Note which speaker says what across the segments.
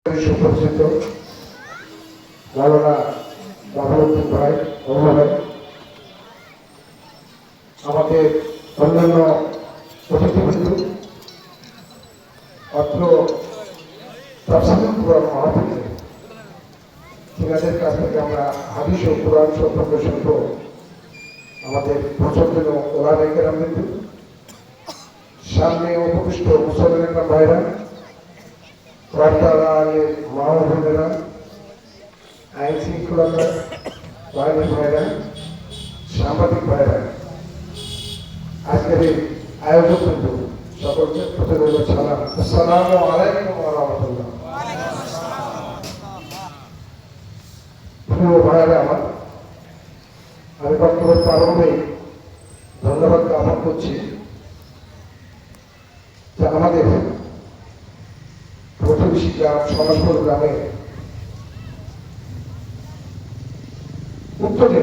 Speaker 1: সুপরিচিত মাওলানা বাবুদ্দিন ভাই ভাই, আমাদের অন্যান্য অতিথিবৃন্দ, অত্র তাফসীরুল কুরআন মাহফিলে যাদের কাছ থেকে আমরা হাদিস ও কুরআন সম্পর্কে শুনব, আমাদের পছন্দের ওলামায়ে কেরাম বৃন্দ, সামনে উপবিষ্ট মুসলমান ভাইরা, পর্দার আড়ালের মা ও বোনেরা, আইন শৃঙ্খলা বাহিনীর ভাইরা, সাংবাদিক ভাইরা, আজকের এই আয়োজক বৃন্দ, সকলকে প্রতিদিন সালাম। আসসালামু আলাইকুম ওয়া রাহমাতুল্লাহ। প্রিয় ভাইরা আমার, আমি বক্তব্যের প্রারম্ভে ধন্যবাদ জ্ঞাপন করছি যে আমাদের প্রতিবেশী গ্রাম সমাজপুর গ্রামে উত্তরে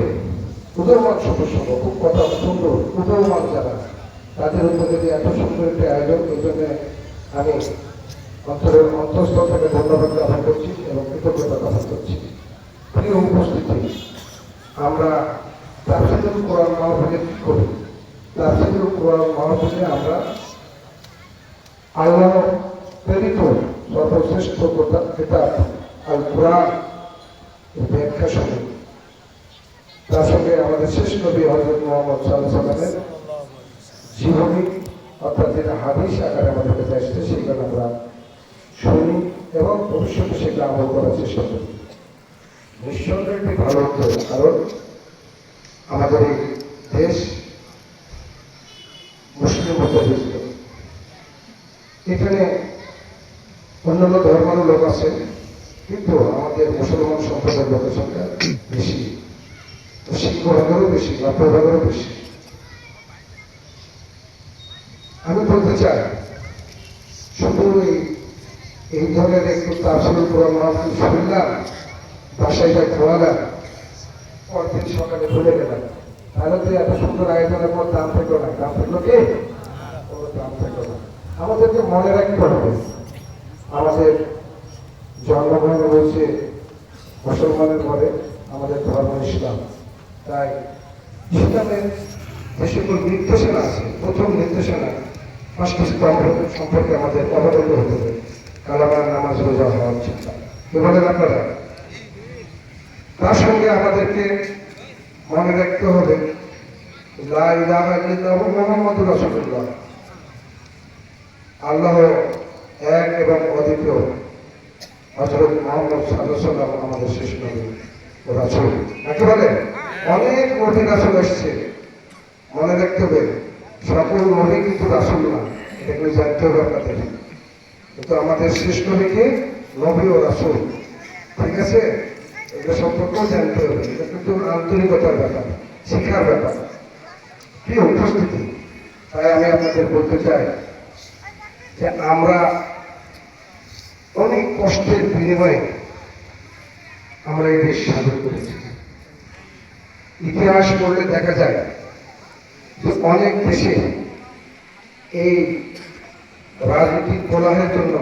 Speaker 1: উদয়মান সদস্য, খুব কথা সুন্দর উদয়মান যারা, তাদের উদ্যোগে যে এত সুন্দর একটি আয়োজন, এই জন্য আমি অন্তরের অন্তঃস্থল থেকে ধন্যবাদ জ্ঞাপন করছি এবং কৃতজ্ঞতা জ্ঞাপন করছি। প্রিয় উপস্থিতি, আমরা তাফসীরুল কুরআন মাহফিলে কি করি? তাফসীরুল কুরআন মাহফিলে আমরা আল্লাহ প্রেরিত সর্বশ্রেষ্ঠ কিতাব আল কুরআন ব্যাখ্যা শুনি। তার সঙ্গে আমাদের শেষ নবী হযরত মুহাম্মদ সাল্লাল্লাহু আলাইহি ওয়াসাল্লামের জীবনী, অর্থাৎ যেটা হাদিস আকারে আমাদের কাছে আসছে, সেগুলো আমরা শুনি এবং ভবিষ্যতে সেটা আমল করার চেষ্টা করি। নিঃসন্দেহে একটি ভালো হতো, কারণ আমাদের এই দেশ মুসলিম অধ্যুষিত। এখানে অন্যান্য ধর্মের লোক আছে, কিন্তু আমাদের মুসলমান সম্প্রদায়ের লোকের সংখ্যা বেশি, শিখ ভাগেরও বেশি, নব্বই ভাগেরও বেশি। আমি বলতে চাই, শুধু এই ধরনের একটু তাফসীরুল কুরআন মাহফিল শুনলাম, বাসায় যা খোয়ালাম, পরদিন সকালে ভুলে গেলাম, তাহলে তো এত সুন্দর আয়োজনের পর দাম থাকলো না। দাম থাকলো কি? কোনো দাম থাকলো না। আমাদেরকে মনে রাখতে হবে, আমাদের জন্মগ্রহণ হয়েছে মুসলমানের ঘরে, আমাদের ধর্ম ইসলাম। তাই ইসলামের যে সকল নির্দেশনা আছে, প্রথম নির্দেশনা পাঁচটি স্তম্ভ সম্পর্কে আমাদের অবগত হতে হবে। কালামা, নামাজ, রোজা হওয়া উচিত। কি বলেন আপনারা? তার সঙ্গে আমাদেরকে মনে রাখতে হবে লা ইলাহা ইল্লাল্লাহু মুহাম্মাদুর রাসূলুল্লাহ, আল্লাহ এক এবং অদ্বিতীয়, হযরত মুহাম্মদ সাল্লাল্লাহু আলাইহি ওয়াসাল্লাম আমাদের শেষ নবী ও রাসূল। নাকি বলে? অনেক নবী রাসূল এসেছে, মনে রাখতে হবে সকল নবী কিন্তু রাসূল না, এটা কিন্তু জানতে হবে আপনাদের। কিন্তু আমাদের শেষ নবীকে নবী ও রাসূল, ঠিক আছে? এটা সম্পর্কেও জানতে হবে। এটা কিন্তু আন্তরিকতার ব্যাপার, শিক্ষার ব্যাপার। কি উপস্থিতি, তাই আমি আপনাদের বলতে চাই যে আমরা অনেক কষ্টের বিনিময়ে আমরা এই দেশ স্বাধীন করেছি। ইতিহাস পড়লে দেখা যায় যে অনেক দেশে এই রাজনৈতিক কলহের জন্য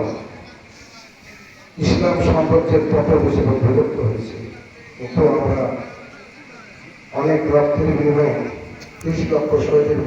Speaker 1: ইসলাম সাম্রাজ্যের পতন হিসেবে বিলুপ্ত হয়েছে। কিন্তু আমরা অনেক রক্তের বিনিময়ে 30 লক্ষ শহীদের